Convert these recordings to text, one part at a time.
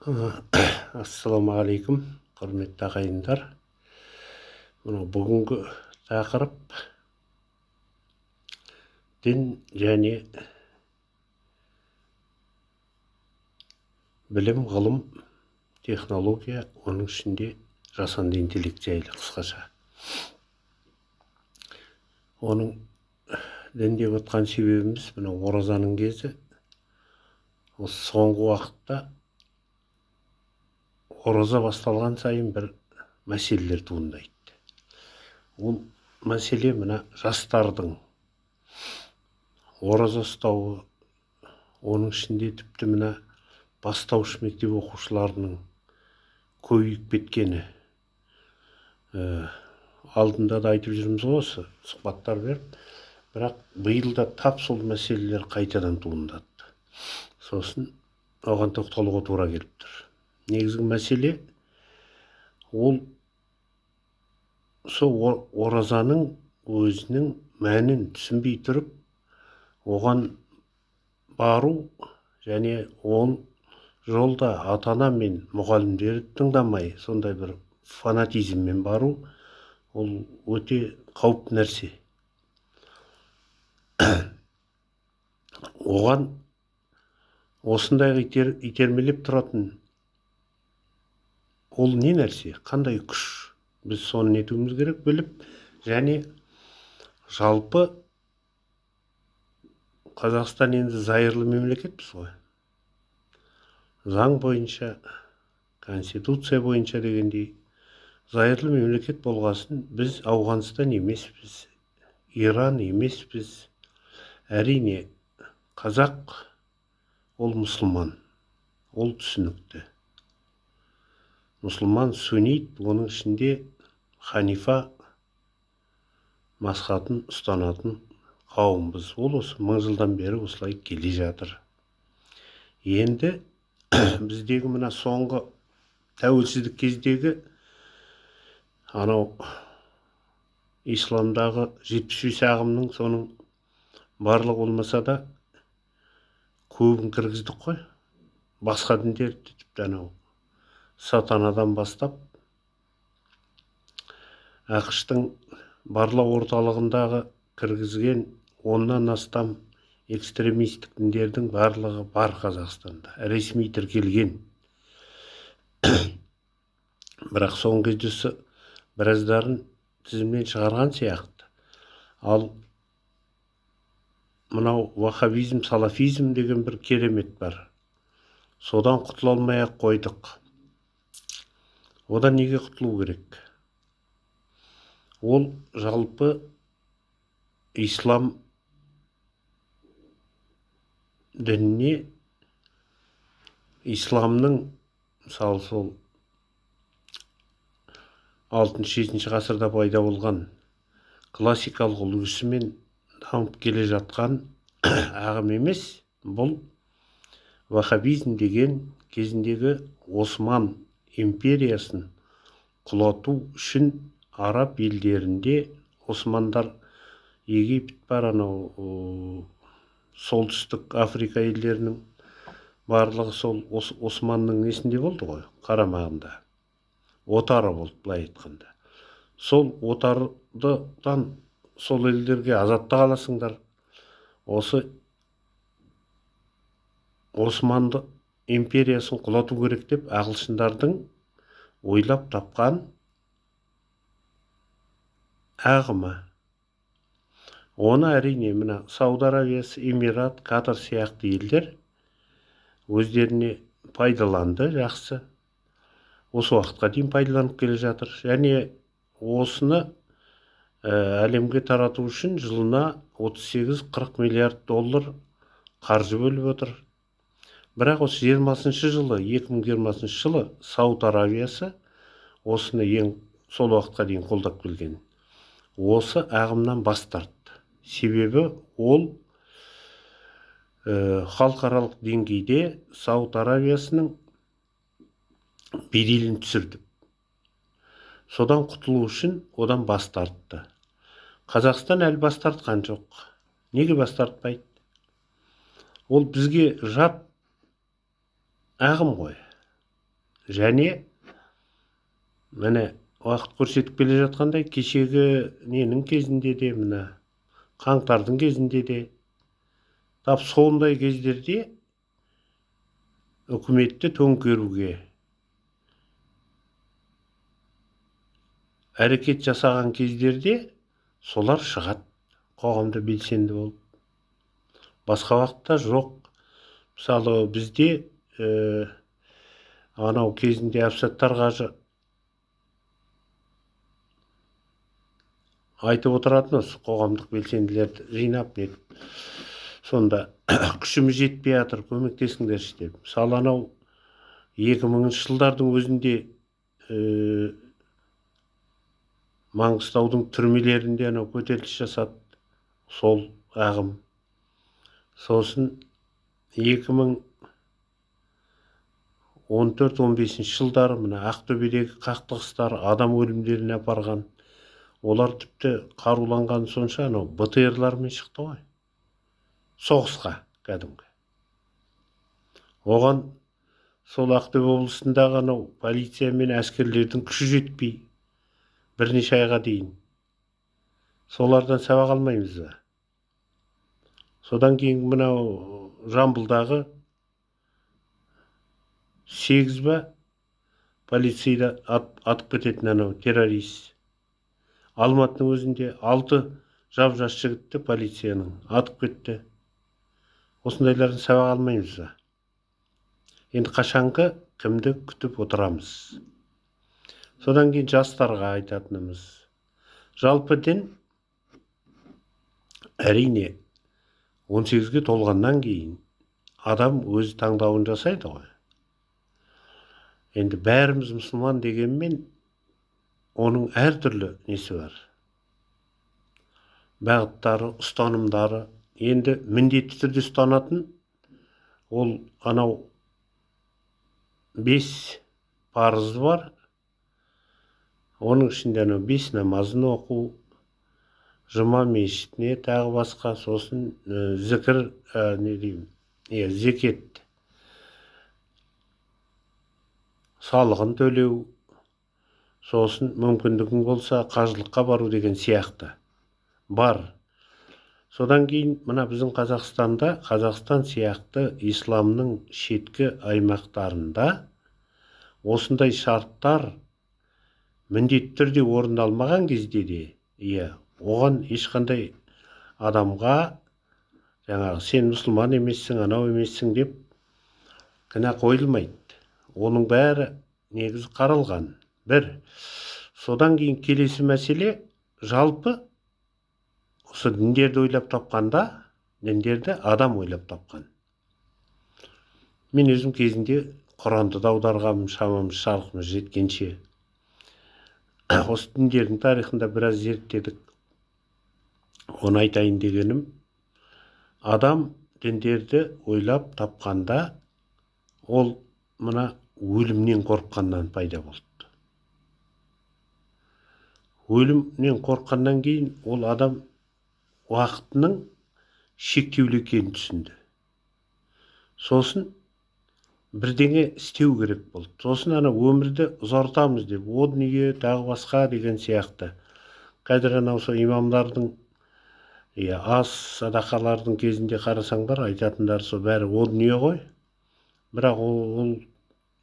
Ассалаумағалейкум, құрметті ағайындар. Бүгінгі тақырып дін және білім, ғылым, технология, оның ішінде жасанды интеллект жайлы қысқаша. Оның дін деп отқан себебіміз оразаның кезі. Осы соңғы уақытта ораза басталған сайын бір мәселелер туындайды. Ол мәселе жастардың ораза ұстауы, оның ішінде тіпті бастауыш мектеп оқушыларының көбейіп кеткені. Алдында да айтып жүрміз ғой, осы сұхбаттар беріп, бірақ биылда тап сол мәселелер қайтадан туындады. Сосын оған тоқталуға тура келіп тұр. Негізгі мәселе ол оразаның өзінің мәнін түсінбей тұрып, оған бару және ол жолда ата-ана мен мұғалімдерді тыңдамай, сондай бір фанатизммен бару, ол өте қауіпті нәрсе. Оған осындай итермелеп тұратын ол не нәрсе, қандай күш? Біз соны нетуіміз керек, біліп, және жалпы Қазақстан енді зайырлы мемлекетпіз ғой. Заң бойынша, конституция бойынша дегендей, зайырлы мемлекет болғасын, біз Ауғанстан емеспіз, Иран емеспіз. Әрине, қазақ ол мұсылман, ол түсінікті. Мұсылман суннит, оның ішінде ханифа мазхабын ұстанатын қауымбыз. Ол осы 1000 жылдан бері осылай келе жатыр. Енді біздегі соңғы тәуелсіздік кездегі анау исламдағы 73 ағымның соның барлығы болмаса да көбін кіргіздік қой. Басқа діндерді тіпті сатанадан бастап ақштың барлау орталығындағы кіргізген 10-нан астам экстремистік діндердің барлығы бар Қазақстанда, ресми тіркелген. Бірақ соңғы кездесі біраздарын тізімнен шығарған сияқты. Ал мынау ваххабизм, салафизм деген бір керемет бар. Содан құтыла алмай қойдық. Одан неге құтылу керек? Ол жалпы ислам дініне, исламның мысалы сол 6-7 ғасырда пайда болған классикалық үлгісімен дамып келе жатқан ағым емес. Бұл ваххабизм деген кезіндегі Осман империясын құлату үшін араб елдерінде османдар, Египет бар, солтүстік Африка елдерінің барлығы сол Османның несінде болды ғой, қарамағында. Отары болды, былай айтқанда. Сол отардан сол елдерге азаттық аласыңдар. Осы Османды империясын құлату керек деп ағылшындардың ойлап тапқан ағымы. Оны әрине Сауд Арабиясы, Эмират, Катар сияқты елдер өздеріне пайдаланды, жақсы. Осы уақытқа дейін пайдаланып келе жатыр. Және осыны әлемге тарату үшін жылына 38-40 миллиард доллар қаржы бөліп отыр. Бірақ осы 2020 жылы Сауд Арабиясы осыны сол уақытқа дейін қолдап келген. Осы ағымнан бас тартты. Себебі ол халықаралық деңгейде Сауд Арабиясының беделін түсірді. Содан құтылу үшін одан бас тартты. Қазақстан әлі бас тартқан жоқ. Неге бас тартпайды? Ол бізге жат ағым ғой. және міне уақыт көрсетіп келе жатқандай кешегі ненің кезінде де мына қаңтардың кезінде де тап сондай кездерде үкіметті төңкеруге әрекет жасаған кездерде солар шығады қоғамда белсенді болып. Басқа уақытта жоқ. Мысалы бізде анау кезінде Әбсаттар Қажы айтып отыратын осы қоғамдық белсенділерді жинап нетіп, сонда күшіміз жетпей жатыр, көмектесіңдерші деп. Мысалы анау 2000-ші жылдардың өзінде Маңғыстаудың түрмелерінде анау көтеріліс жасады сол ағым. Сосын 2014-15 жылдары мына Ақтөбедегі қақтығыстар адам өлімдеріне апарған. Олар тіпті қаруланған сонша анау БТРлармен шықты ғой. Соғысқа кәдімгі. Оған сол Ақтөбе облысындағы анау полиция мен әскерлердің күші жетпей бірнеше айға дейін. Солардан сабақ алмаймыз ба? Содан кейін мынау Жамбылдағы 8 ба полицейді атып кететін анау террорист. Алматының өзінде 6 жап-жас жігітті полицияның атып кетті. Осындайлардан сабақ алмаймыз ба? Енді қашанғы кімді күтіп отырамыз? Содан кейін жастарға айтатынымыз. Жалпы дін әрине 18-ге толғаннан кейін адам өзі таңдауын жасайды ғой. Енді бәріміз мұсылман дегенмен оның әртүрлі несі бар. Бағыттары, ұстанымдары. Енді міндетті түрде ұстанатын ол анау 5 парызы бар. Оның ішінде анау 5 намазын оқу, жұма мешітіне тағы басқа, сосын зікір, зекет, салығын төлеу, сосын мүмкіндігің болса қажылыққа бару деген сияқты бар. Содан кейін мына біздің Қазақстан сияқты исламның шеткі аймақтарында осындай шарттар міндетті түрде орындалмаған кезде де, оған ешқандай адамға жаңағы сен мұсылман емессің, анау емессің деп кінә қойылмайды. Оның бәрі негізі қаралған. Бір. Содан кейін келесі мәселе, жалпы осы діндерді ойлап тапқанда, діндерді адам ойлап тапқан. Мен өзім кезінде Құранды да аударғанмын, шамамыз шарқымыз жеткенше. Осы діндердің тарихында біраз зерттедік. Оны айтайын дегенім, адам діндерді ойлап тапқанда, ол мына өлімнен қорыққаннан пайда болды. Өлімнен қорыққаннан кейін ол адам уақытының шектеулі екенін түсінді. Сосын бірдеңе істеу керек болды. Сосын ана өмірді ұзартамыз деп, о дүние тағы басқа деген сияқты. Қазір анау имамдардың ас садақалардың кезінде қарасаңдар, айтатындар сол бәрі о дүние ғой. Бірақ ол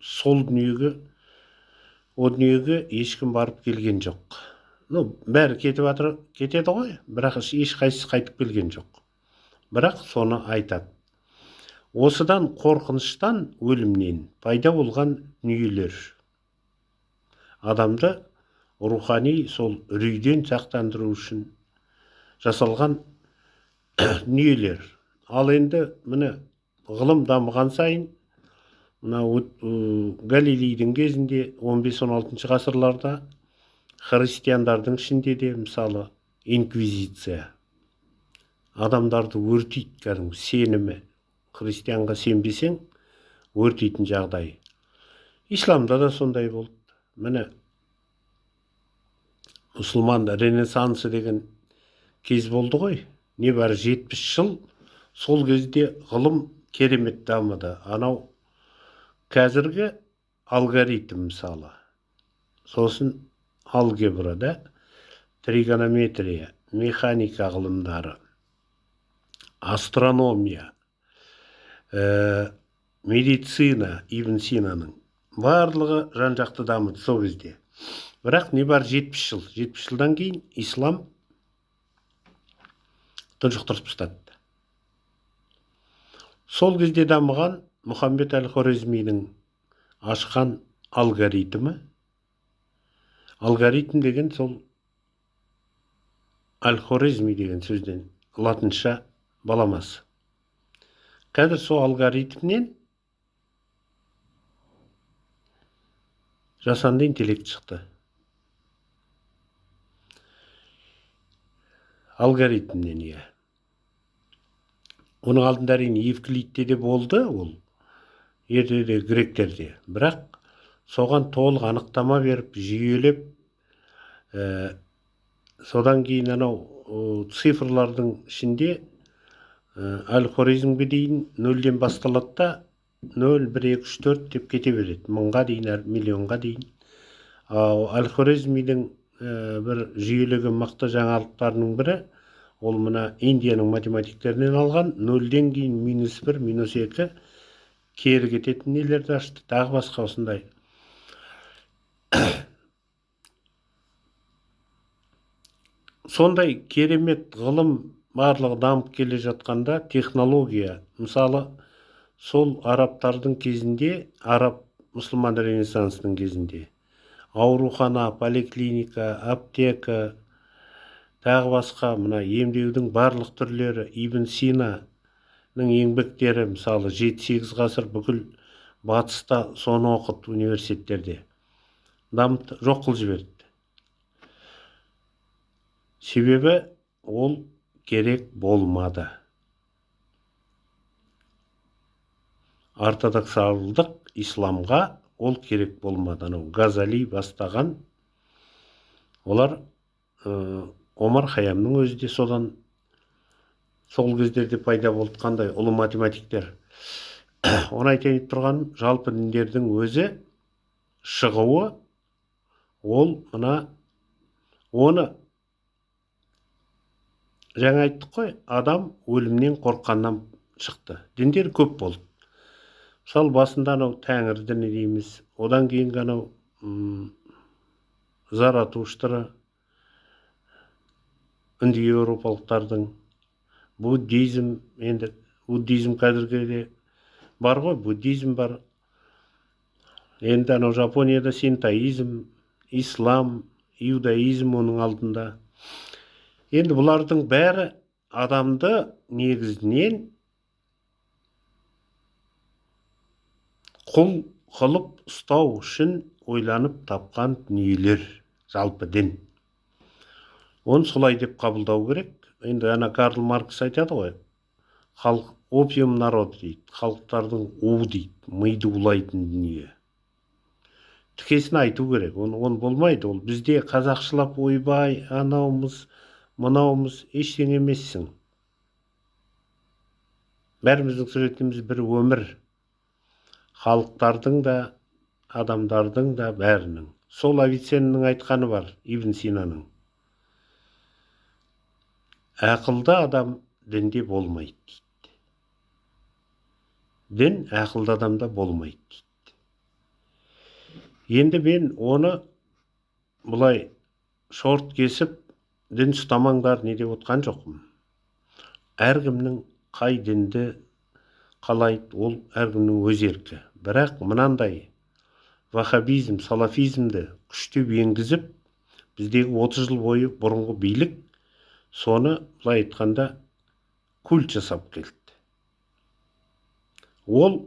сол дүниеге ешкім барып келген жоқ. Бәрі кетеді ғой, бірақ ешқайсысы қайтып келген жоқ. Бірақ соны айтады. Осыдан қорқыныштан, өлімнен пайда болған дүниелер. Адамды рухани сол үрейден сақтандыру үшін жасалған дүниелер. Ал енді міне ғылым дамыған сайын, Галилейдің кезінде 15-16 ғасырларда христиандардың ішінде де мысалы инквизиция. Адамдарды өртейді, кәдімгі сенімі. Христианға сенбесең, өртейтін жағдай. Исламда да сондай болды. Міне мұсылман ренессансы деген кез болды ғой. Небәрі 70 жыл, сол кезде ғылым керемет дамыды. Анау қазіргі алгоритм мысалы. Сосын алгебрада тригонометрия, механика ғылымдары, астрономия, медицина, Ибн Синаның барлығы жан-жақты дамыды сол кезде. Бірақ не бар 70 жыл. 70 жылдан кейін ислам тұншықтырып тастады. Сол кезде дамыған Мұхаммед әл-Хорезмидің ашқан алгоритмі. Алгоритм деген сол әл-Хорезми деген сөзден латынша баламасы. Қазір сол алгоритмнен жасанды интеллект шықты. Алгоритмнен, иә. Оның алдында әрине Евклидте де болды, ол ертеде гректерде. Бірақ соған толық анықтама беріп, жүйелеп, содан кейін анау цифрлардың ішінде әл-Хорезмге дейін 0-ден басталады да 0, 1, 2, 3, 4 деп кете береді. 1000-ға дейін, миллионға дейін. Әл-Хорезмидің бір жүйелеген мықты жаңалықтарының бірі, ол мына Индияның математиктерінен алған 0-ден кейін -1, -2 кері кететін нелерді ашты. Тағы басқа осындай. Сондай керемет ғылым барлығы дамып келе жатқанда технология, мысалы, сол арабтардың кезінде, араб мұсылман ренессансының кезінде аурухана, поликлиника, аптека, тағы басқа мына емдеудің барлық түрлері, Ибн Синаның еңбектері, мысалы 7-8 ғасыр бүкіл батыста соны оқыды университеттерде. Дамып жоқ қылып жіберді. Себебі ол керек болмады. Ортодоксалдық исламға ол керек болмады. Анау Газали бастаған, олар Омар Хайямның өзі де содан сол кездерде пайда болды, қандай ұлы математиктер. Оны айтайын тұрғаным, жалпы діндердің өзі шығуы, ол мына оны жаңа айттық қой, адам өлімнен қорққаннан шықты. Діндер көп болды. Мысалы басында анау Тәңір діні дейміз, одан кейін анау Заратуштра, үндіеуропалықтардың, буддизм, енді буддизм қазірге бар ғой, буддизм бар. Енді анау Жапонияда синтоизм, ислам, иудаизм оның алдында. Енді бұлардың бәрі адамды негізінен құл қылып ұстау үшін ойланып тапқан дүниелер, жалпы дін. Оны солай деп қабылдау керек. Енді ана Карл Маркс айтады ғой, халық опиум народ дейді, халықтардың у дейді, миды улайтын дүние. Тікесін айту керек, оны болмайды. Ол бізде қазақшылап ойбай, анаумыз, мынаумыз ештеңе емессің. Бәріміздің сүретіміз бір өмір. Халықтардың да, адамдардың да бәрінің. Сол Авиценнаның айтқаны бар, Ибн Синаның. Ақылды адам дінде болмайды дейді. Дін ақылды адамда болмайды дейді. Енді мен оны бұлай шорт кесіп, дін ұстамаңдар не деп отқан жоқпын. Әркімнің қай дінді қалайды, ол әркімнің өз еркі. Бірақ мынандай вахабизм, салафизмді күштеп енгізіп, біздегі 30 жыл бойы бұрынғы билік соны былай айтқанда культ жасап келді. Ол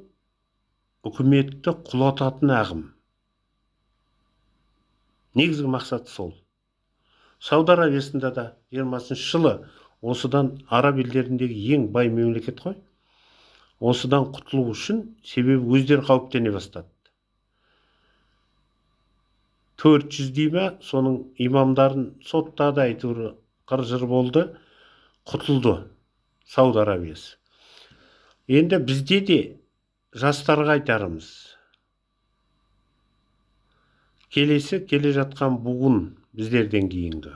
үкіметті құлататын ағым. Негізгі мақсаты сол. Сауд Арабиясында да 20-шы жылы осыдан араб елдеріндегі ең бай мемлекет қой. Осыдан құтылу үшін, себебі өздері қауіптене бастады. 400 дейме, соның имамдарын соттады, әйтеуір қыржыр болды, құтылды Сауд Арабиясы. Енді бізде де жастарға айтарымыз. келесі келе жатқан буын біздерден кейінгі.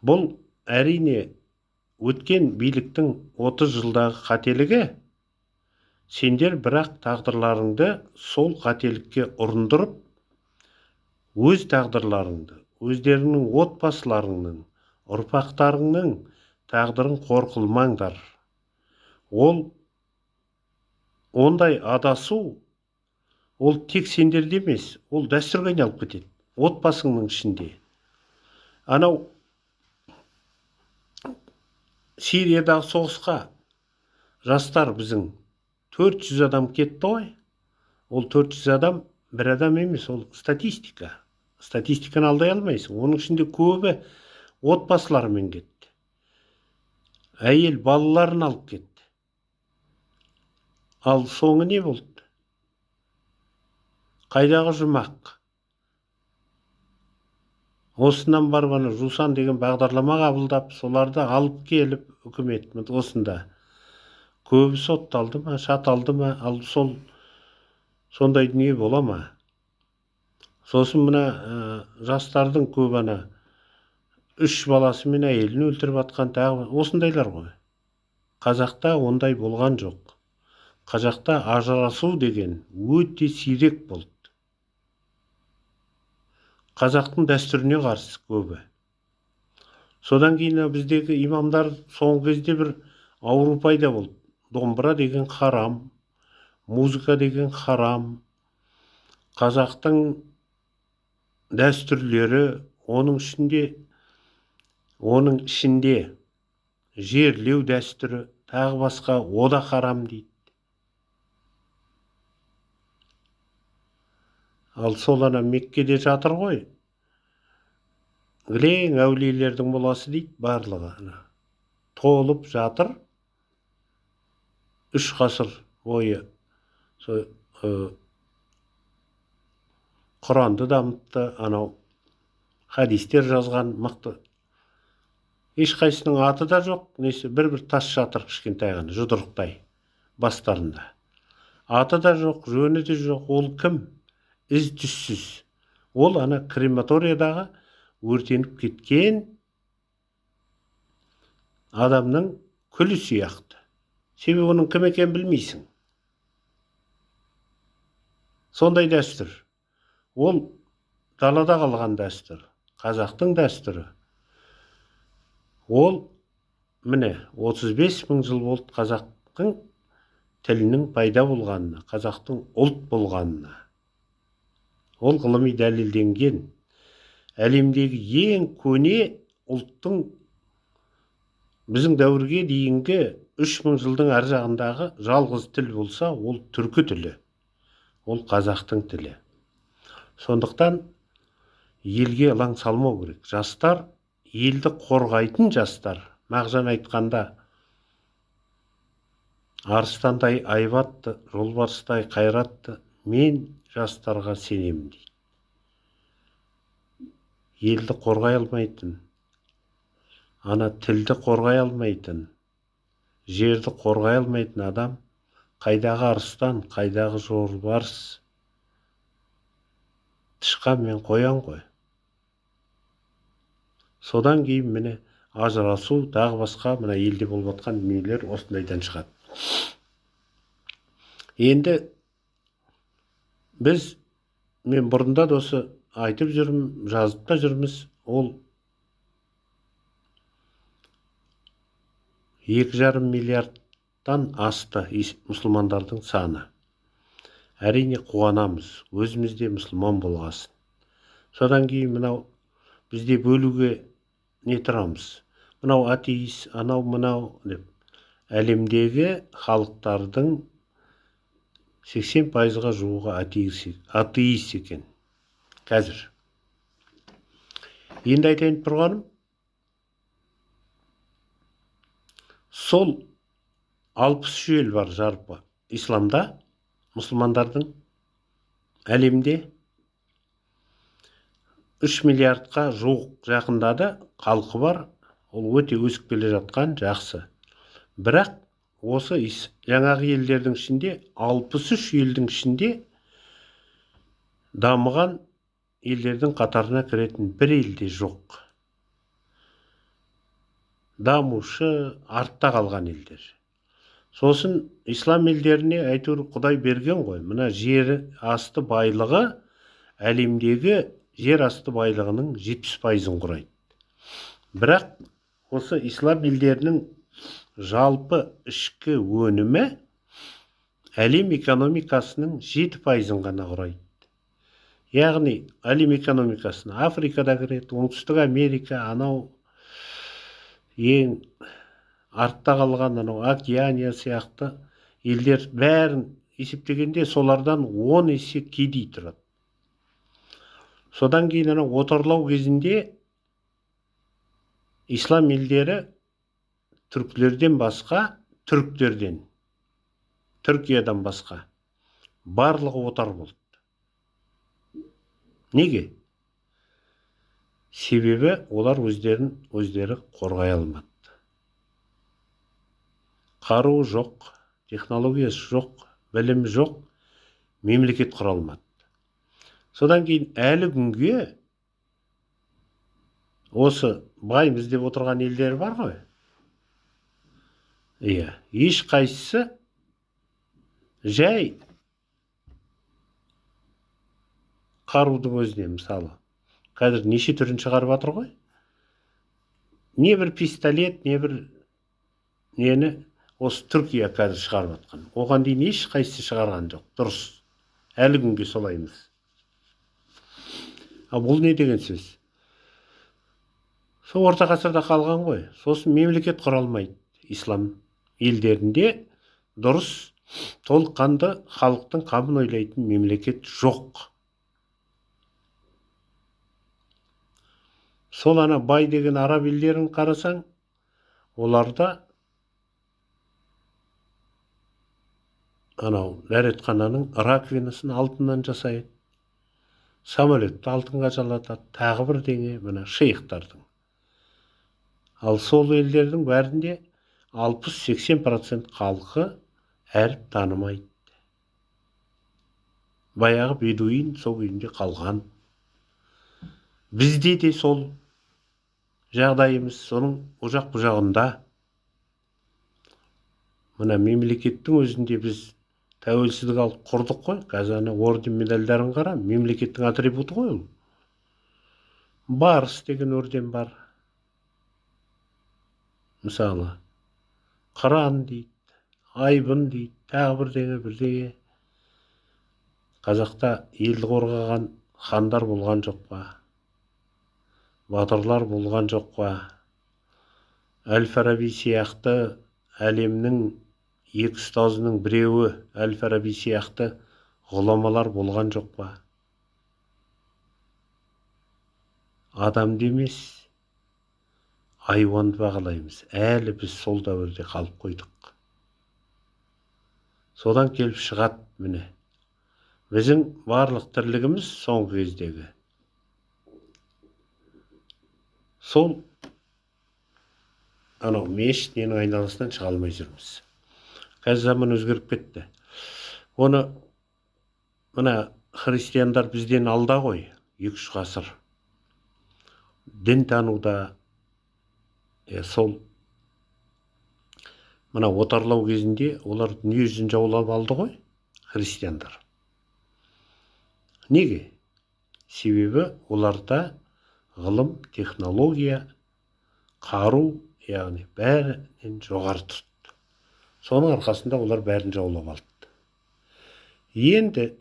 Бұл әрине өткен биліктің 30 жылдағы қателігі. Сендер бірақ тағдырларыңды сол қателікке ұрындырып, өз тағдырларыңды, өздерінің отбасыларыңның, ұрпақтарыңның тағдырын қорқылмаңдар. Ондай адасу, ол тек сендерде емес, ол дәстүрге айналып кетеді. Отбасыңның ішінде. Анау Сириядағы соғысқа жастар біздің 400 адам кетті ғой. Ол 400 адам бір адам емес, ол статистика. Статистиканы алдай алмайсың. Оның ішінде көбі отбасыларымен кетті. Әйел балаларын алып кетті. Ал соңы не болды? Қайдағы жұмақ? Осынан барып ана Жусан деген бағдарлама қабылдап, соларды алып келіп үкімет осында. Көбі сотталды ма, шаталды ма, ал сондай дүние бола ма? Сосын мына жастардың көп ана 3 баласы мен әйелін өлтіріп атқан тағы осындайлар ғой. Қазақта ондай болған жоқ. Қазақта ажырасу деген өте сирек болды. Қазақтың дәстүріне қарсы көбі. Содан кейін біздегі имамдар соңғы кезде бір ауру пайда болды. Домбыра деген харам, музыка деген харам. Қазақтың дәстүрлері, оның ішінде жерлеу дәстүрі, тағы басқа ода харам дейді. Ал сол ана Меккеде жатыр ғой. Гілең әулиелердің моласы дейді барлығы. Толып жатыр. 3 ғасыр бойы Құранды дамытты, анау хадистер жазған мықты. Ешқайсының аты да жоқ, несі бір тас жатыр кішкентай ғана, жұдырықтай бастарында. Аты да жоқ, жөні де жоқ. Ол кім? Із түссіз. Ол ана крематориядағы өртеніп кеткен адамның күлі сияқты. Себебі оның кім екенін білмейсің. Сондай дәстүр. Ол далада қалған дәстүр. Қазақтың дәстүрі. Ол міне 35 мың жыл болды қазақтың тілінің пайда болғанына, қазақтың ұлт болғанына. Ол ғылыми дәлелденген. Әлемдегі ең көне ұлттың біздің дәуірге дейінгі 3000 жылдың ар жағындағы жалғыз тіл болса, ол түркі тілі. Ол қазақтың тілі. Сондықтан елге ылаң салмау керек. Жастар, елді қорғайтын жастар, Мағжан айтқанда, арыстандай айбатты, жолбарыстай қайратты, мен жастарға сенемін дейді. Елді қорғай алмайтын, ана тілді қорғай алмайтын, жерді қорғай алмайтын адам, қайдағы арыстан, қайдағы жолбарыс, тышқан мен қоян ғой. Содан кейін міне ажырасу, тағы басқа мына елде болып жатқан дүниелер осындайдан шығады. Енді мен бұрында да осы айтып жүрмін, жазып та жүрміз, ол 2,5 миллиардтан асты мұсылмандардың саны. Әрине қуанамыз, өзімізде мұсылман болғасын. Содан кейін мынау бізде бөлуге не тұрамыз? Мынау атеист, анау мынау деп. Әлемдегі халықтардың 80%-ға жуығы атеист екен. Қазір. Енді айтайын тұрғаным, сол 63 ел бар жарпы исламда, мұсылмандардың әлемде 3 миллиардқа жуық жақындады халқы бар. Ол өте өсіп келе жатқан жақсы. Бірақ осы жаңағы елдердің ішінде 63 елдің ішінде дамыған елдердің қатарына кіретін бір ел де жоқ. Дамушы, артта қалған елдер. Сосын ислам елдеріне әйтеуір Құдай берген ғой. Мына жер асты байлығы әлемдегі жер асты байлығының 70%-ын құрайды. Бірақ осы ислам елдерінің жалпы ішкі өнімі әлем экономикасының 7%-ын ғана құрайды. Яғни әлем экономикасына Африкада кіреді, Оңтүстік Америка, анау ең артта қалған анау Океания сияқты елдер бәрін есептегенде солардан 10 есе кедей тұрады. Содан кейін анау отарлау кезінде ислам елдері түркілерден басқа, Түркиядан басқа барлығы отар болды. Неге? Себебі олар өздері қорғай алмады. Қару жоқ, технологиясы жоқ, білім жоқ, мемлекет құра алмады. Содан кейін әлі күнге осы баймыз деп отырған елдер бар ғой. Еш қайсысы жай қарудың өзіне, мысалы, қазір неше түрін шығарып жатыр ғой. Не бір пистолет, не бір нені осы Түркия қазір шығарып жатқан. Оған дейін еш қайсысы шығарған жоқ. Дұрыс. Әлі күнге солаймыз. Бұл не деген сөз? Сол орта ғасырда қалған ғой. Сосын мемлекет құра алмайды. Ислам елдерінде дұрыс, толыққанды халықтың қамын ойлайтын мемлекет жоқ. Сол ана бай деген араб елдерін қарасаң, оларда анау дәретхананың раковинасын алтыннан жасайды, самолетті алтынға жалатады, тағы бір деңе мына шейхтардың. Ал сол елдердің бәрінде 60-80% халқы әріп танымайды. Баяғы бедуин сол күйінде қалған. Бізде де сол жағдайымыз, соның ұжақ бұжағында. Мына мемлекеттің өзінде біз тәуелсіздік алып құрдық қой. Қазір орден медальдарын қара, мемлекеттің атрибуты ғой ол. Барыс деген орден бар. Мысалы, қыран дейді, айбын дейді, тағы бірдеңе. Қазақта елді қорғаған хандар болған жоқ па? Батырлар болған жоқ па? Әл-Фараби сияқты әлемнің екі ұстазының біреуі Әл-Фараби сияқты ғұламалар болған жоқ па? Адамды емес, айуанды бағалаймыз. Әлі біз сол дәуірде қалып қойдық. Содан келіп шығады міне. Біздің барлық тірлігіміз соңғы кездегі. Сол анау мешіт ненің айналасынан шыға алмай жүрміз. Қазір заман өзгеріп кетті. Оны мына христиандар бізден алда ғой, 2-3 ғасыр. Дін тануда сол мына отарлау кезінде олар дүние жүзін жаулап алды ғой, христиандар. Неге? Себебі оларда ғылым, технология, қару, яғни бәрінен жоғары тұрды. Соның арқасында олар бәрін жаулап алды. Енді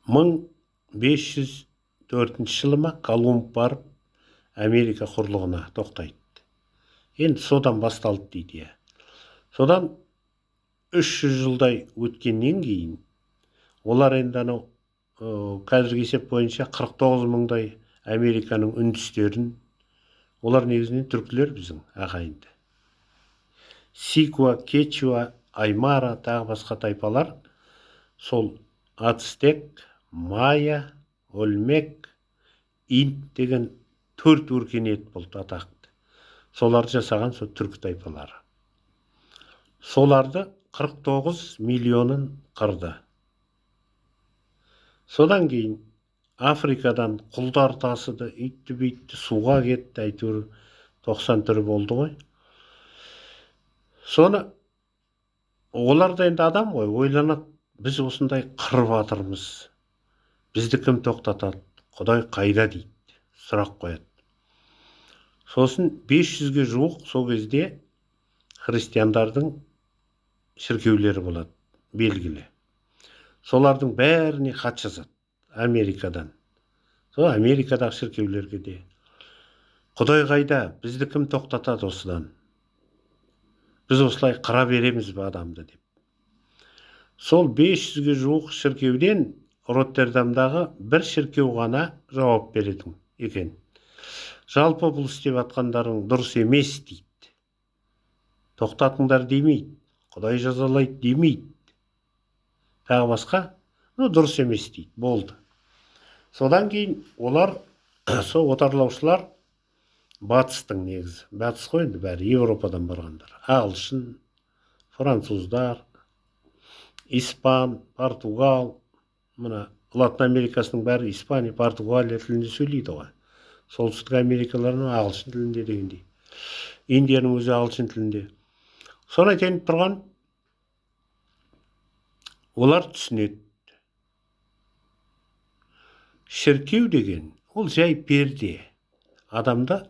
1504 жылы ма Колумб барып Америка құрлығына тоқтайды. Енді содан басталды дейді. Содан 300 жылдай өткеннен кейін олар енді анау қазіргі есеп бойынша 49 мыңдай Американың үндістерін, олар негізінен түркілер біздің ағайынды. Сикуа, Кечуа, Аймара, тағы басқа тайпалар, сол Ацтек, Майя, Ольмек, Инт деген 4 өркениет болды атақты. Соларды жасаған сол түркі тайпалары. Соларды 49 миллионын қырды. Содан кейін Африкадан құлдар тасыды, үйтті бүйтті, суға кетті, әйтеуір 90 түрі болды ғой. Соны олар да енді адам ғой, ойланады, біз осындай қырып жатырмыз, бізді кім тоқтатады, Құдай қайда дейді, сұрақ қояды. Сосын 500-ге жуық сол кезде христиандардың шіркеулері болады, белгілі. Солардың бәріне хат жазады Америкадан. Сол Америкадағы шіркеулерге де. Құдай қайда, бізді кім тоқтатады осыдан? Біз осылай қыра береміз бе адамды деп. Сол 500-ге жуық шіркеуден Роттердамдағы бір шіркеу ғана жауап беретін екен. Жалпы бұл істеп жатқандарың дұрыс емес дейді. Тоқтатыңдар демейді, Құдай жазалайды демейді. Тағы басқа, дұрыс емес дейді, болды. Содан кейін олар, сол отарлаушылар, батыстың негізі, батыс қой енді бәрі, Европадан барғандар, ағылшын, француздар, испан, португал, мына Латын Америкасының бәрі Испания, Португалия тілінде сөйлейді ғой. Солтүстік Америкаларының ағылшын тілінде дегендей. Индияның өзі ағылшын тілінде. Соны айтайын тұрған, олар түсінеді. Шіркеу деген, ол жай перде. Адамды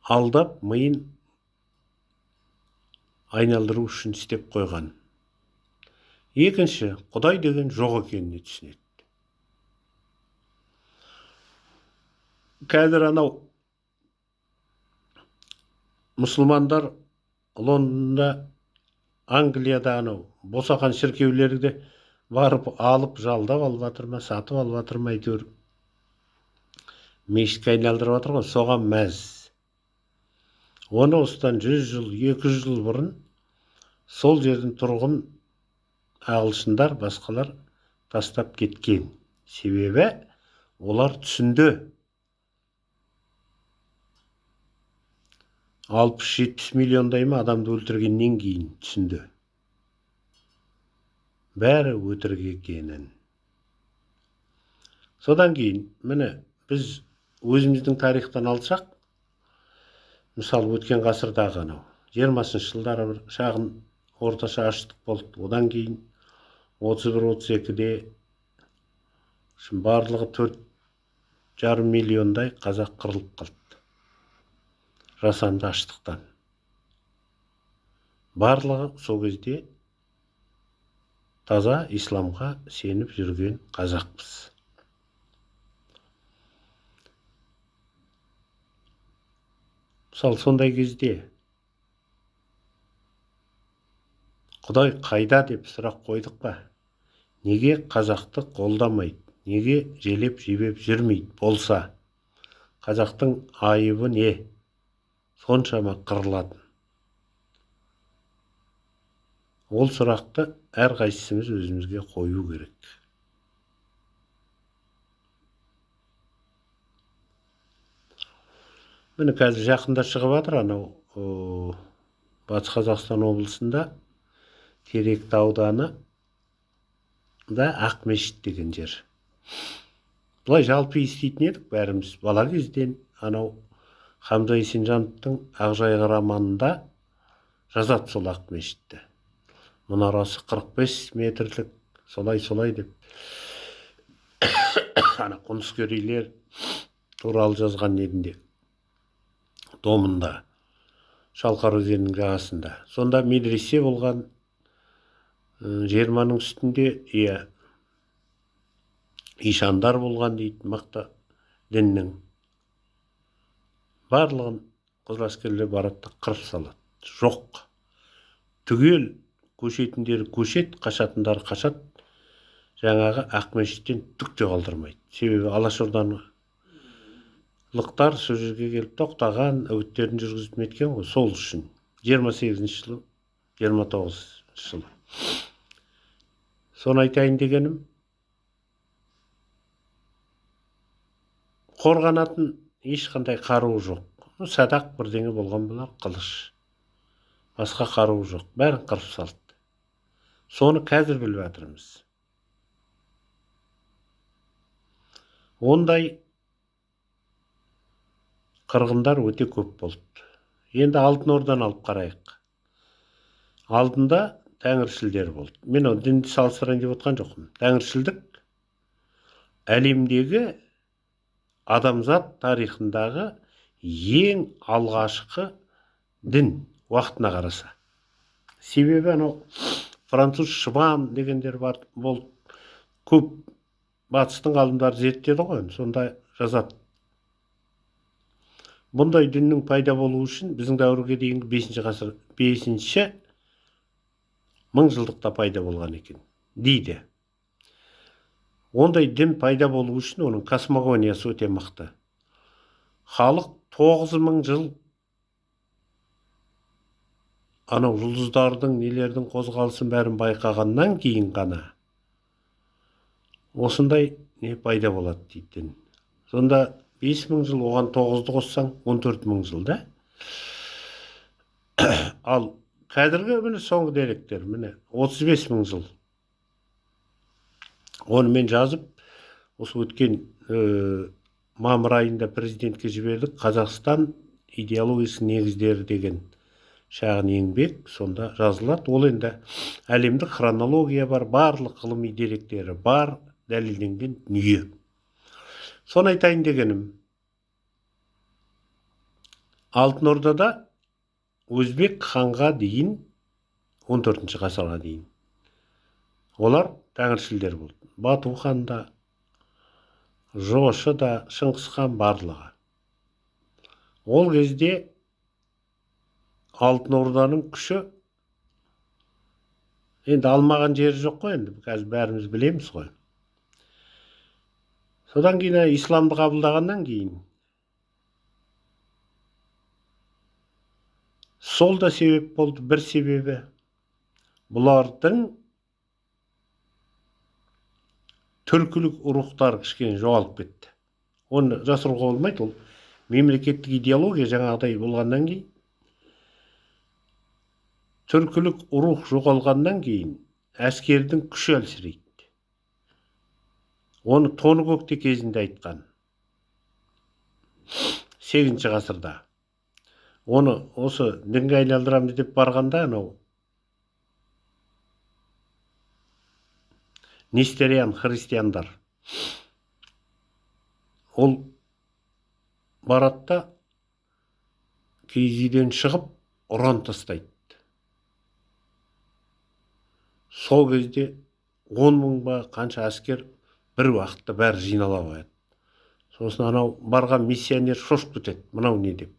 алдап, миын айналдыру үшін істеп қойған. Екінші, Құдай деген жоқ екеніне түсінеді. Қазір анау мұсылмандар Лондонда, Англияда анау босаған шіркеулерді барып алып, жалдап алып жатыр ма, сатып алып жатыр ма, әйтеуір мешітке айналдырып жатыр ғой, соған мәз. Оны осыдан 100 жыл, 200 жыл бұрын сол жердің тұрғын ағылшындар, басқалар тастап кеткен. Себебі олар түсінді. 60-70 миллиондай ма адамды өлтіргеннен кейін түсінді. Бәрі өтірік екенін. Содан кейін, міне, біз өзіміздің тарихтан алсақ, мысалы өткен ғасырдағы анау 20-шы жылдары бір шағын орташа аштық болды. Одан кейін 31-32-де барлығы 4,5 миллиондай қазақ қырылып қалды. Жасанды аштықтан. Барлығы сол кезде таза исламға сеніп жүрген қазақпыз. Мысалы сондай кезде Құдай қайда деп сұрақ қойдық па? Неге қазақты қолдамайды? Неге желеп жебеп жүрмейді? Болса, қазақтың айыбы не? Соншама қырылатын. Ол сұрақты әрқайсымыз өзімізге қою керек. Міне қазір жақында шығып жатыр анау Батыс Қазақстан облысында Теректі ауданы да Ақмешіт деген жер. Бұлай жалпы еститін едік бәріміз бала кезден. Анау Хамза Есенжановтың Ақжайық романында жазады сол Ақмешітті. Мұнарасы 45 метрлік, солай деп. Ана құныскерлер туралы жазған едінде. Домында, Шалқар өзенінің жағасында. Сонда медресе болған, 20-ның үстінде, ишандар болған дейді, мықты діннің. Барлығын қызыләскерлер барады, қырып салады. Жоқ. Түгел көшетіндері көшет, қашатындары қашат. Жаңағы Ақмешіттен түк те қалдырмайды. Себебі Алашорданы лықтар сол жерге келіп тоқтаған, үгіттерін жүргізіп неткен ғой, сол үшін 28-ші жылы, 29-ші жылы. Соны айтайын дегенім, қорғанатын ешқандай қаруы жоқ. Садақ бірдеңе болған болар, қылыш. Басқа қаруы жоқ, бәрін қырып салды. Соны қазір біліп жатырмыз. Ондай қырғындар өте көп болды. Енді Алтын Орданы алып қарайық. Алдында тәңіршілдер болды. Мен оны дінді салыстырайын деп отқан жоқпын. Тәңіршілдік әлемдегі адамзат тарихындағы ең алғашқы дін уақытына қараса. Себебі анау француз Шван дегендер болды. Көп батыстың ғалымдары зерттеді ғой, сонда жазады. Бұндай діннің пайда болуы үшін біздің дәуірге дейінгі 5 ғасыр 5 мыңжылдықта пайда болған екен дейді. Ондай дін пайда болуы үшін оның космогониясы өте мықты. Халық 9000 жыл анау жұлдыздардың, нелердің қозғалысын бәрін байқағаннан кейін ғана осындай не пайда болады дейді. Сонда 5000 жыл, оған 9-ды қоссаң 14000 жыл да. Ал қазіргі міне соңғы деректер міне 35000 жыл. Оны мен жазып, осы өткен мамыр айында президентке жібердік. Қазақстан идеологиясының негіздері деген шағын еңбек сонда жазылады. Ол енді әлемдік хронология бар, барлық ғылыми деректері бар, дәлелденген дүние. Соны айтайын дегенім, Алтын Ордада өзбек ханға дейін 14 ғасырға дейін олар тәңіршілдер болды. Бату хан да, Жошы да, Шыңғыс хан барлығы. Ол кезде Алтын Орданың күші енді алмаған жері жоқ қой, енді қазір бәріміз білеміз ғой. Содан кейін исламды қабылдағаннан кейін сол да себеп болды. Бір себебі бұлардың түркілік рухтары кішкене жоғалып кетті. Оны жасыруға болмайды. Ол мемлекеттік идеология жаңағыдай болғаннан кейін, түркілік рух жоғалғаннан кейін әскердің күші әлсірейді. Оны Тоныкөкте кезінде айтқан. 8 ғасырда. Оны осы дінге айналдырамыз деп барғанда, анау Нестериан христиандар. Ол баратта киіз үйден шығып ұран тастайды. Сол кезде 10 мың ба қанша әскер бір уақытта бәрі жинала қояды. Сосын анау барған миссионер шошып кетеді. Мынау не деп.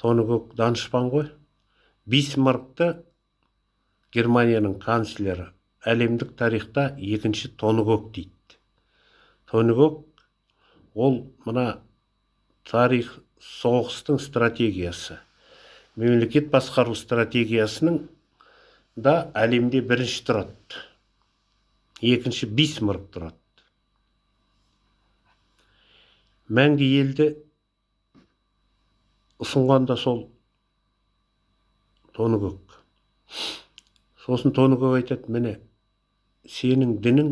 Тоныкөк данышпан ғой. Бисмаркты Германияның канцлері әлемдік тарихта екінші Тоныкөк дейді. Тоныкөк ол мына тарих соғыстың стратегиясы. Мемлекет басқару стратегиясының да әлемде бірінші тұрады. Екінші Бисмарк тұрады. Мәңгі елді ұсынғанда сол Тоныкөк. Сосын Тоныкөк айтады, міне, сенің дінің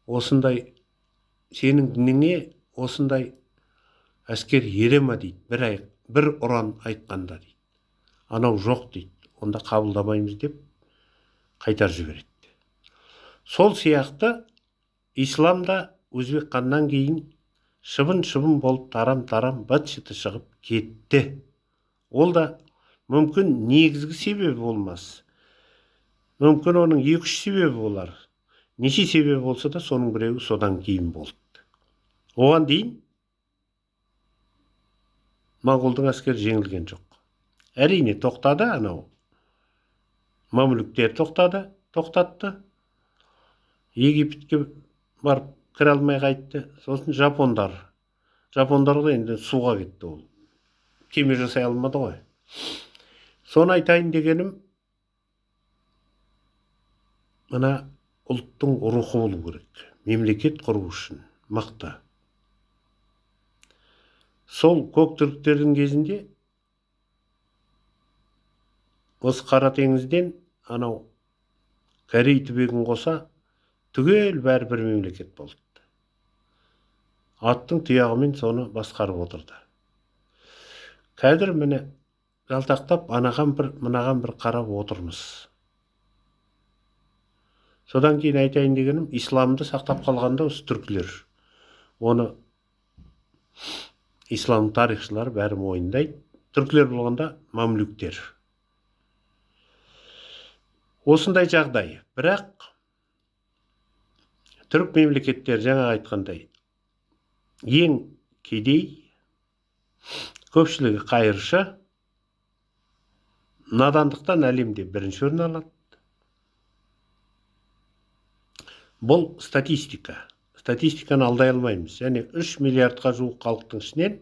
осындай, сенің дініңе осындай әскер ере ма дейді, бір ұран айтқанда дейді. Анау жоқ дейді, онда қабылдамаймыз деп қайтар жібереді. Сол сияқты исламда өзбек ханнан кейін шыбын-шыбын болып тарам-тарам быт-шыты шығып кетті. Ол да мүмкін негізгі себебі болмас. Мүмкін оның 2-3 себебі болар. Неше себебі болса да соның біреуі содан кейін болды. Оған дейін моңғолдың әскері жеңілген жоқ. Әрине тоқтады анау. Мамлюктер тоқтатты. Египетке барып кіре алмай қайтты. Сосын жапондар. Жапондар да енді суға кетті ол. Кеме жасай алмады ғой. Соны айтайын дегенім, мына ұлттың рухы болу керек. Мемлекет құру үшін мықты. Сол көк түріктердің кезінде осы Қара теңізден анау Корей түбегін қоса түгел бәрі бір мемлекет болды. аттың тұяғымен соны басқарып отырды. Қазір міне жалтақтап мынаған бір қарап отырмыз. Содан кейін айтайын дегенім, исламды сақтап қалғанда осы түркілер. Оны ислам тарихшылары бәрі мойындайды. Түркілер болғанда мамлюктер. Осындай жағдай. Бірақ түрік мемлекеттері жаңа айтқандай ең кедей, көпшілігі қайыршы, надандықтан әлемде бірінші орын алады. Бұл статистика. Статистиканы алдай алмаймыз. Және 3 миллиардқа жуық халықтың ішінен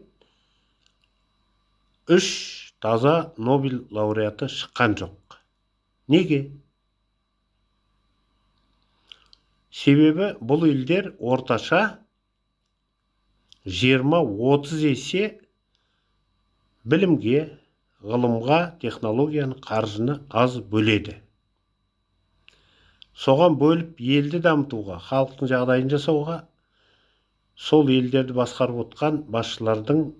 3 таза Нобель лауреаты шыққан жоқ. Неге? Себебі бұл елдер орташа 20-30 есе білімге, ғылымға, технологияны, қаржыны аз бөледі. Соған бөліп елді дамытуға, халықтың жағдайын жасауға, сол елдерді басқарып отқан басшылардың,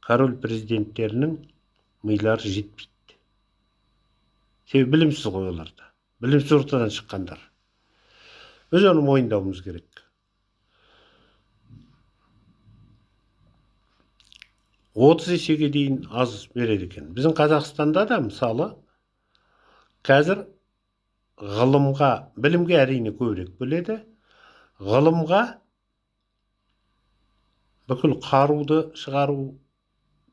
король президенттерінің милары жетпейді. Себебі білімсіз ғой оларда. Білімсіз ортадан шыққандар. Біз оны мойындауымыз керек. Отыз есеге дейін аз береді екен. Біздің Қазақстанда да мысалы қазір ғылымға, білімге әрине көбірек бөледі. Ғылымға бүкіл қаруды шығару,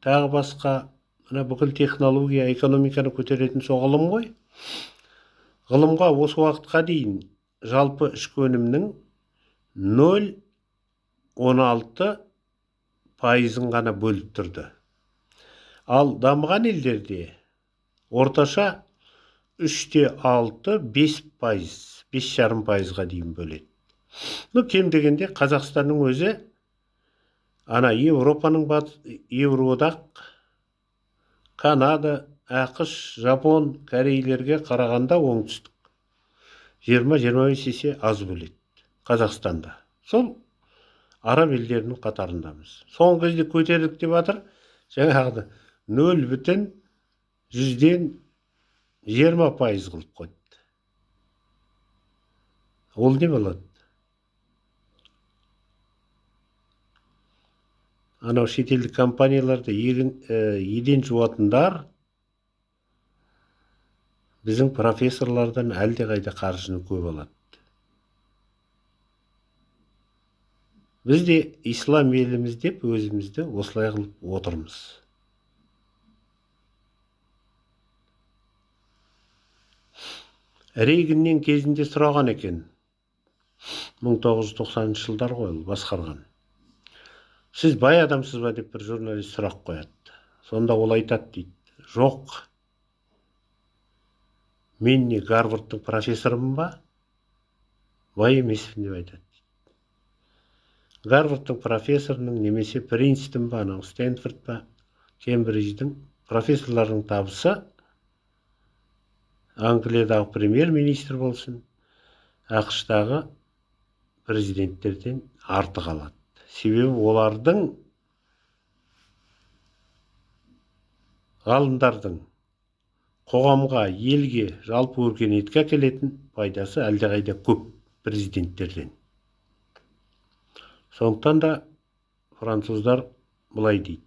тағы басқа, бүкіл технология, экономиканы көтеретін со ғылым ғой. Ғылымға осы уақытқа дейін жалпы ішкі өнімнің 0,16% ғана бөліп тұрды. Ал дамыған елдерде орташа 3,6-5%, 5,5%-ға дейін бөледі. Кем дегенде Қазақстанның өзі Европаның Евроодақ, Канада, ақш, Жапон, Корейлерге қарағанда оңтүстік 20-25 есе аз бөледі Қазақстанда. Сол араб елдерінің қатарындамыз. Соңғы кезде көтерілдік деп жатыр, жаңағы 0,20% қылып қойды. Ол не болады? Анау шетелдік компанияларда еден жуатындар біздің профессорлардан әлде қайда қаржыны көп алады. Біз де ислам еліміз деп өзімізді осылай қылып отырмыз. Рейгіннен кезінде сұраған екен, 1990 жылдар ғой басқарған. Сіз бай адамсыз ба деп бір журналист сұрақ қояды. Сонда ол айтады дейді, жоқ, мен не Гарвардтың профессорымын ба? Бай емеспін деп айтады. Гарвардтың профессорының немесе Принстон ба, Стэнфорд ба, Кембридждің профессорларының табысы Англиядағы премьер-министр болсын, ақштағы президенттерден артық алады. Себебі олардың ғалымдардың қоғамға, елге, жалпы өркениетке әкелетін пайдасы әлдеқайда көп президенттерден. Сондықтан да француздар былай дейді.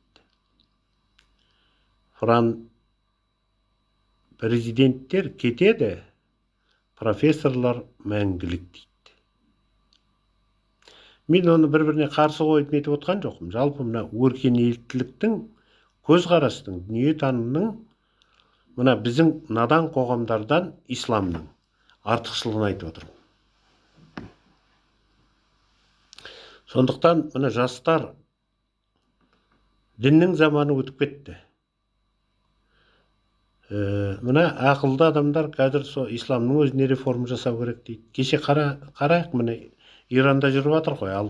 Президенттер кетеді, профессорлар мәңгілік дейді. Мен оны бір-біріне қарсы қойып нетіп отқан жоқпын. Жалпы мына өркениеттіліктің, көзқарастың, дүниетанымның мына біздің надан қоғамдардан исламның артықшылығын айтып отырмын. Сондықтан мына жастар діннің заманы өтіп кетті. Мына ақылды адамдар қазір исламның өзіне реформа жасау керек дейді. Кеше қарайық, міне Иранда жүріп жатыр ғой, ал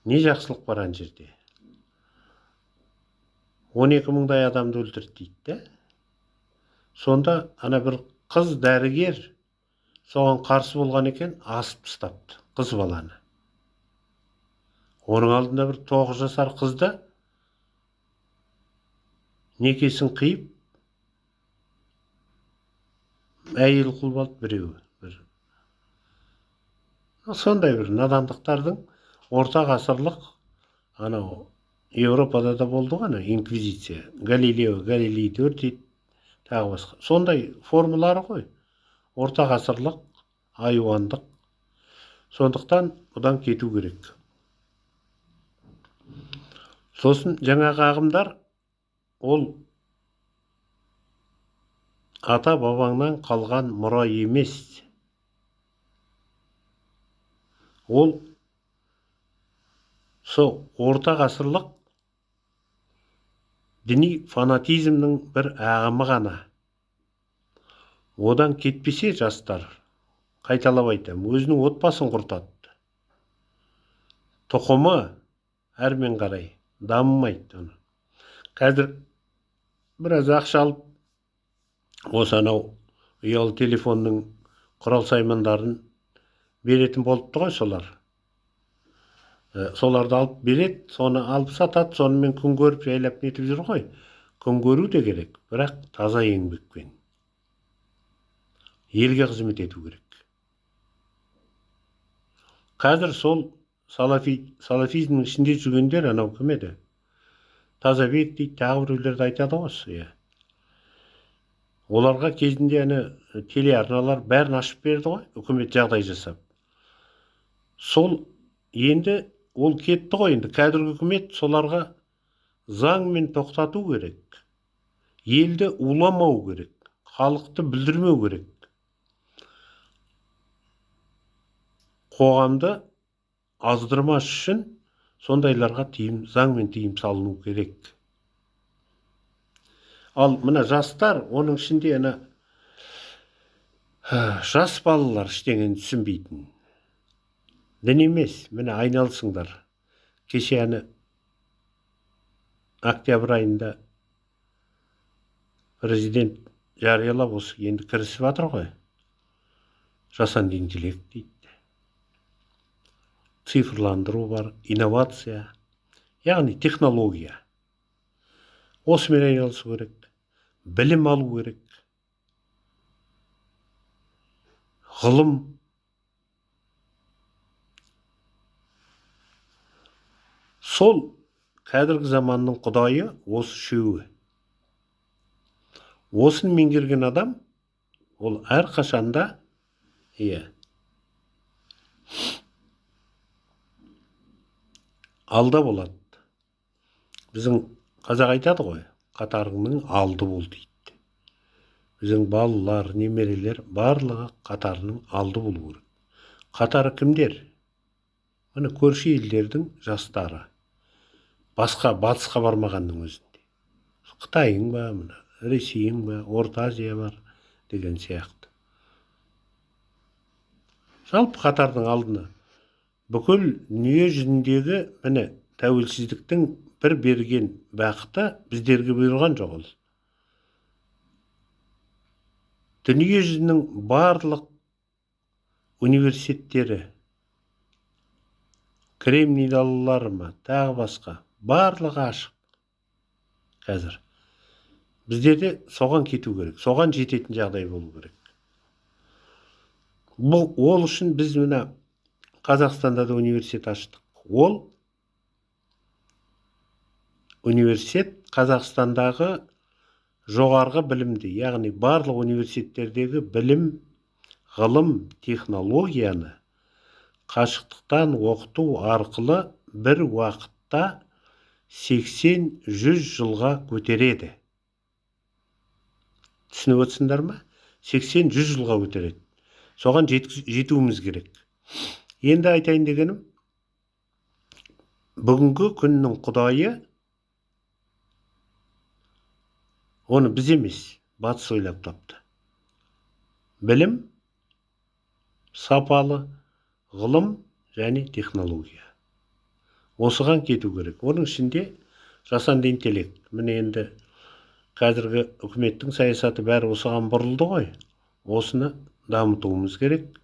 не жақсылық бар ана жерде? 12 мыңдай адамды өлтірді дейді. Сонда ана бір қыз дәрігер соған қарсы болған екен, асып тастапты қыз баланы. Оның алдында бір 9 жасар қызды некесін қиып әйел қылып алды біреуі. Сондай бір надандықтардың орта ғасырлық анау Европада да болды ғой, ана инквизиция, Галилео Галилейді өртейді, тағы басқа. Сондай формалары ғой. Орта ғасырлық, айуандық. Сондықтан бұдан кету керек. Сосын жаңағы ағымдар ол ата бабаңнан қалған мұра емес. Ол орта ғасырлық діни фанатизмнің бір ағымы ғана. Одан кетпесе жастар, қайталап айтам, өзінің отбасын құртады. Тұқымы әрмен қарай дамымайды. Қазір біраз ақша алып, осы анау ұялы телефонның құрал саймандарын беретін болыпты ғой солар. Соларды алып береді, соны алып сатады, сонымен күн көріп жайлап нетіп жүр ғой. Күн көру де керек, бірақ таза еңбекпен. Елге қызмет ету керек. Қазір сол салафизмнің ішінде жүргендер анау кім еді? Тазабек дейді, тағы біреулерді айтады ғой. Оларға кезінде телеарналар бәрін ашып берді ғой, үкімет жағдай жасап. Сол енді ол кетті ғой, енді қазіргі үкімет соларға заңмен тоқтату керек. Елді уламау керек, халықты бүлдірмеу керек. Қоғамды аздырмас үшін сондайларға заңмен тыйым салыну керек. Ал мына жастар, оның ішінде жас балалар ештеңені түсінбейтін. Дін емес, міне айналысыңдар. Кеше октябрь айында президент жариялап осы енді кірісіп жатыр ғой. Жасанды интеллект дейді. Цифрландыру бар, инновация, яғни технология. Осымен айналысу керек. Білім алу керек. Ғылым. Сол қазіргі заманның құдайы осы үшеуі. Осын меңгерген адам, ол әрқашанда алда болады. Біздің қазақ айтады ғой, қатарыңның алды бол дейді. Біздің балалар, немерелер барлығы қатарының алды болу керек. Қатары кімдер? Міне көрші елдердің жастары. Басқа батысқа бармағанның өзінде. Қытайың ба, Ресейің ба, Орта Азия бар деген сияқты. Жалпы қатардың алдына бүкіл дүние жүзіндегі міне тәуелсіздіктің бір берген бақыты біздерге бұйырған жоқ ол. Дүние жүзінің барлық университеттері, Кремний далалары ма, тағы басқа, барлығы ашық. Қазір біздерде соған кету керек, соған жететін жағдай болу керек. Ол үшін біз мына Қазақстанда да университет аштық. Ол университет Қазақстандағы жоғарғы білімді, яғни барлық университеттердегі білім, ғылым, технологияны қашықтықтан оқыту арқылы бір уақытта 80-100 жылға көтереді. Түсініп отырсыңдар ма? 80-100 жылға көтереді. Соған жетуіміз керек. Енді айтайын дегенім, бүгінгі күннің құдайы, оны біз емес, батыс ойлап тапты. Білім, сапалы, ғылым және технология. Осыған кету керек. Оның ішінде жасанды интеллект. Міне енді қазіргі үкіметтің саясаты бәрі осыған бұрылды ғой. Осыны дамытуымыз керек.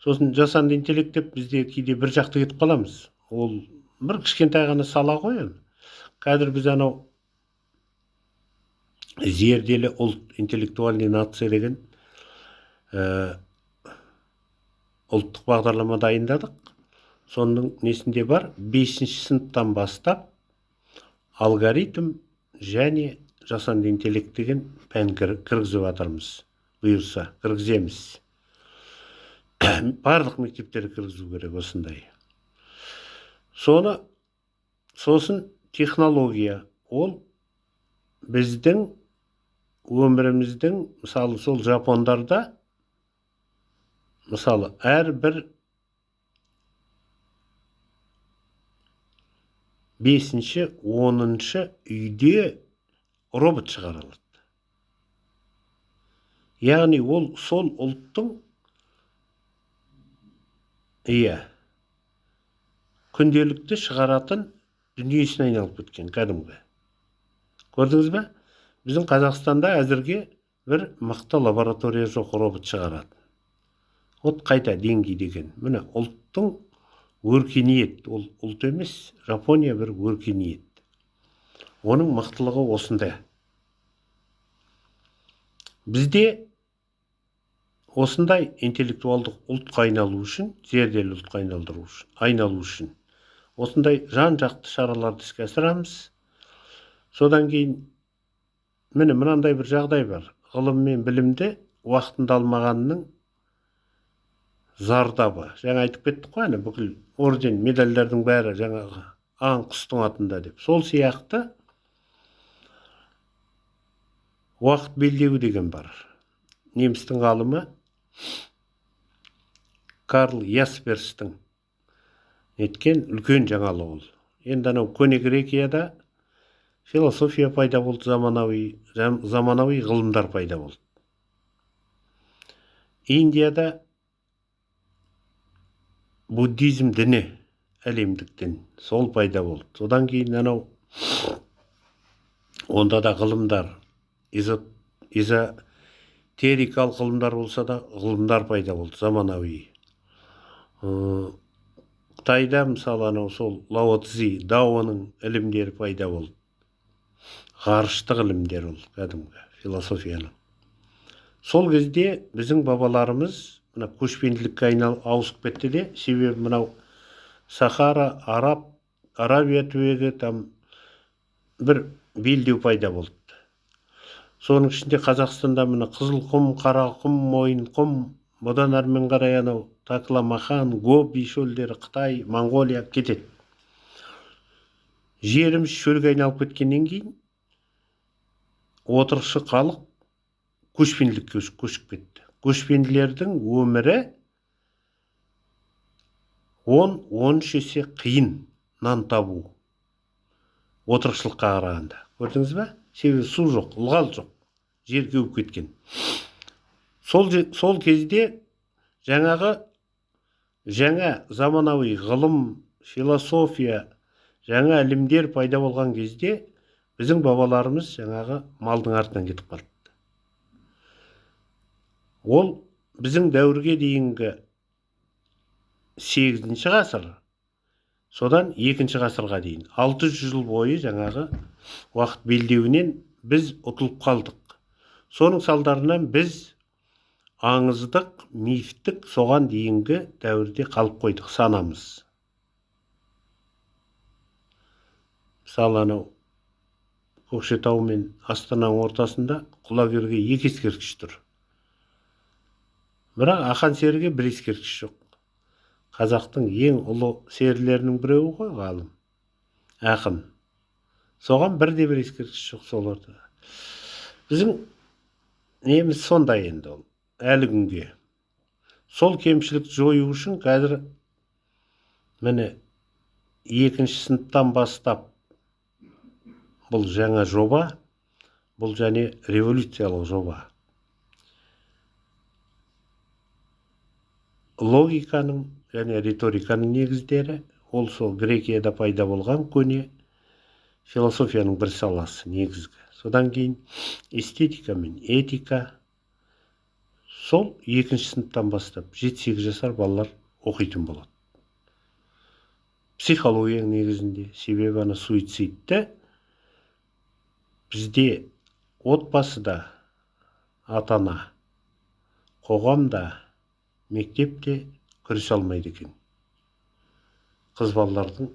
Сосын жасанды интеллект деп бізде кейде бір жақты кетіп қаламыз. Ол бір кішкентай ғана сала ғой енді. Қазір біз анау зерделі ұлт, интеллектуальный нация деген ұлттық бағдарлама дайындадық. Соның несінде бар, 5-ші сыныптан бастап алгоритм және жасанды интеллект деген пән кіргізіп жатырмыз. Бұйырса, кіргіземіз. Барлық мектептер кіргізу керек осындай. Сосын технология. Ол біздің өміріміздің, мысалы, сол жапондарда, мысалы, әрбір 5-ші, 10-ші үйде робот шығарылады. Яғни ол сол ұлттың күнделікті шығаратын дүниесіне айналып кеткен кәдімгі. Көрдіңіз бе? Біздің Қазақстанда әзірге бір мықты лаборатория жоқ робот шығарады. От қайта деңгей деген. Міне ұлттың өркениет, ол ұлт емес, Жапония бір өркениет. Оның мықтылығы осында. Бізде осындай интеллектуалдық ұлтқа айналу үшін, зерделі ұлтқа айналу үшін, осындай жан-жақты шараларды іске асырамыз. Содан кейін, міне мынандай бір жағдай бар. Ғылым мен білімді уақытында алмағанның зардабы. Жаңа айтып кеттік қой, бүкіл орден, медальдардың бәрі жаңағы аң құстың атында деп. Сол сияқты уақыт белдеуі деген бар. Немістің ғалымы Карл Ясперстің еткен үлкен жаңалық ол. Енді анау көне Грекияда философия пайда болды, заманауи ғылымдар пайда болды. Индияда буддизм діні, әлемдік дін, сол пайда болды. Содан кейін анау онда да ғылымдар, эзотерикалық ғылымдар болса да ғылымдар пайда болды, заманауи. Қытайда мысалы анау сол Лао Цзи, Даоның ілімдері пайда болды. Ғарыштық ілімдер ол, кәдімгі философияның. Сол кезде біздің бабаларымыз мына көшпенділікке ауысып кетті де, себебі мынау Сахара, Арабия түбегі там бір белдеу пайда болды. Соның ішінде Қазақстанда мына Қызылқұм, Қарақұм, Мойынқұм, бұдан әрмен қарай анау Такламахан, Гоби шөлдері, Қытай, Монғолия кетеді. Жеріміз шөлге айналып кеткеннен кейін отырықшы халық көшпенділікке көшіп кетті. Көшпенділердің өмірі 10-13 есе қиын нан табу отырықшылыққа қарағанда. Көрдіңіз бе? Себебі су жоқ, ылғал жоқ, жер кеуіп кеткен. Сол кезде жаңа заманауи ғылым, философия, жаңа ілімдер пайда болған кезде біздің бабаларымыз жаңағы малдың артынан кетіп қалды. Ол біздің дәуірге дейінгі 8-ші ғасыр, содан 2-ші ғасырға дейін 600 жыл бойы жаңағы уақыт белдеуінен біз ұтылып қалдық. Соның салдарынан біз аңыздық, мифтік соған дейінгі дәуірде қалып қойдық, санамыз. Мысалы анау Көкшетау мен Астананың ортасында құлагерге 2 ескерткіш тұр. Бірақ ақан серіге 1 ескерткіш жоқ. Қазақтың ең ұлы серілерінің біреуі ғой ғалым, ақын. Соған 1 ескерткіш жоқ сол ортада. Біздің неміз сондай енді ол, әлі күнге. Сол кемшілікті жою үшін қазір міне 2-ші сыныптан бастап бұл жаңа жоба, бұл және революциялық жоба. Логиканың және риториканың негіздері, ол сол Грекияда пайда болған көне философияның бір саласы негізгі. Содан кейін эстетика мен этика, сол 2-ші сыныптан бастап 7-8 жасар балалар оқитын болады. психологияның негізінде. Себебі ана суицидті бізде отбасыда, ата-ана, қоғамда, мектепте күресе алмайды екен. Қыз балалардың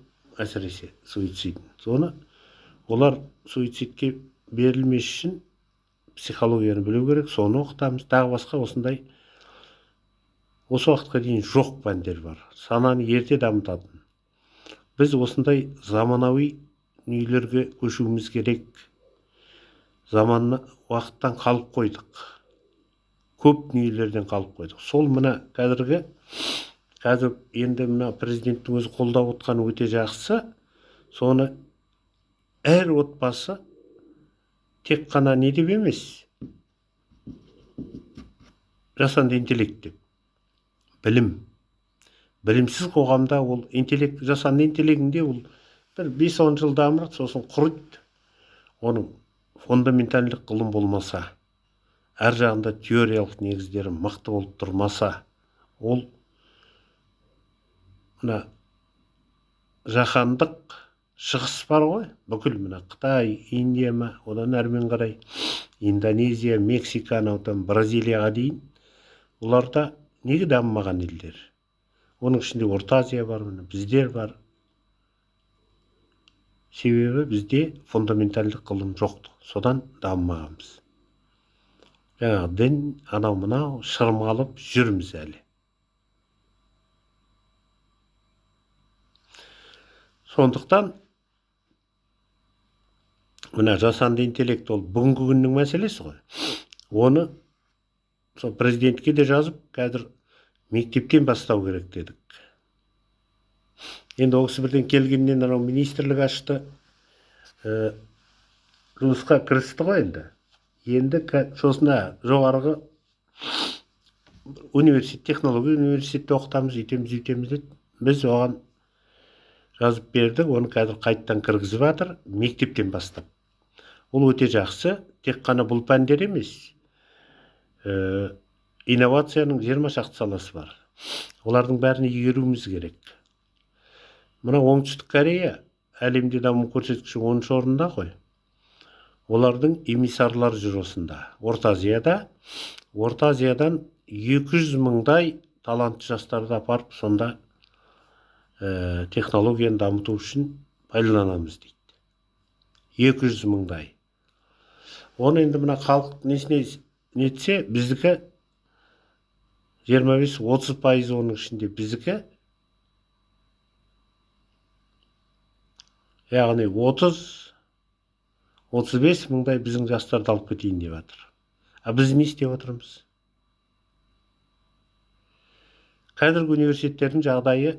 әсіресе суицидін. Соны олар суицидке берілмес үшін психологияны білу керек, соны оқытамыз. Тағы басқа осындай осы уақытқа дейін жоқ пәндер бар. Сананы ерте дамытатын. Біз осындай заманауи дүниелерге көшуіміз керек. Заманны уақыттан қалып қойдық. Көп дүниелерден қалып қойдық. Сол мына қазір енді мына президенттің өзі қолдап отқаны өте жақсы. Соны әр отбасы тек қана не деп емес, жасанды интеллект деп. Білімсіз қоғамда ол интеллект, жасанды интеллектінде ол бір 5-10 жыл дамырады, сосын құрыйды. Оның фундаментальдық ғылым болмаса, әр жағында теориялық негіздері мықты болып тұрмаса, ол мына жаһандық шығыс бар ғой, бүкіл мына Қытай, Индия ма, одан әрмен қарай Индонезия, Мексика, Бразилияға дейін, оларда неге дамымаған елдер? Оның ішінде Орта Азия бар, біздер бар. Себебі бізде фундаментальдық ғылым жоқты, содан дамымағанбыз. Жаңағы дін, анау-мынау шырмалып жүрміз әлі. Сондықтан мына жасанды интеллект ол бүгінгі күннің мәселесі ғой. Оны сол президентке де жазып, қазір мектептен бастау керек дедік. Енді ол кісі бірден келгеннен анау министрлік ашты, жұмысқа кірісті ғой енді. Енді сосын жоғарғы университет, технология университетте оқытамыз, үйтеміз деді. Біз оған жазып бердік, оны қазір қайттан кіргізіп жатыр, мектептен бастап. Ол өте жақсы, тек қана бұл пәндер емес. Инновацияның 20 шақты саласы бар. Олардың бәріне игеруіміз керек. Мына Оңтүстік Корея әлемде даму көрсеткіші 10-шы орында ғой. Олардың эмиссарлар жүр осында. Орта Азиядан 200 мыңдай талантты жастарды апарып, сонда технологияны дамыту үшін пайдаланамыз дейді. 200 мыңдай. Оны енді мына халық несіне нетсе, біздікі 25-30% оның ішінде біздікі, яғни 30-35 мыңдай біздің жастарды алып кетейін деп жатыр. Біз не істеп отырмыз? Қазіргі университеттердің жағдайы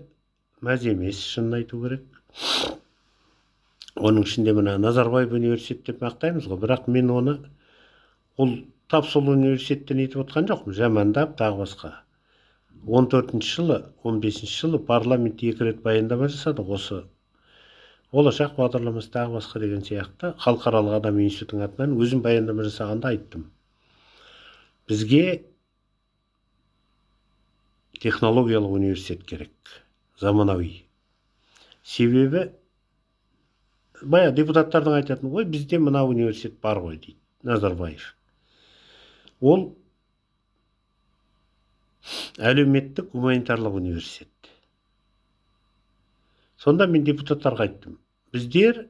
мәз емес, шынын айту керек. Оның ішінде мына Назарбаев университет деп мақтаймыз ғой, бірақ мен оны ол тап сол университеттен етіп отқан жоқпын, жамандап, тағы басқа. 14-ші жылы, 15-ші жылы парламентте 2 рет баяндама жасады, осы болашақ бағдарламасы тағы басқа деген сияқты халықаралық адам институтының атынан өзім баяндама жасағанда айттым. Бізге технологиялық университет керек, заманауи. Себебі бая депутаттардың айтатын, ой, бізде мына университет бар ғой дейді Назарбаев. Ол әлеуметтік гуманитарлық университет. Сонда мен депутаттарға айттым, біздер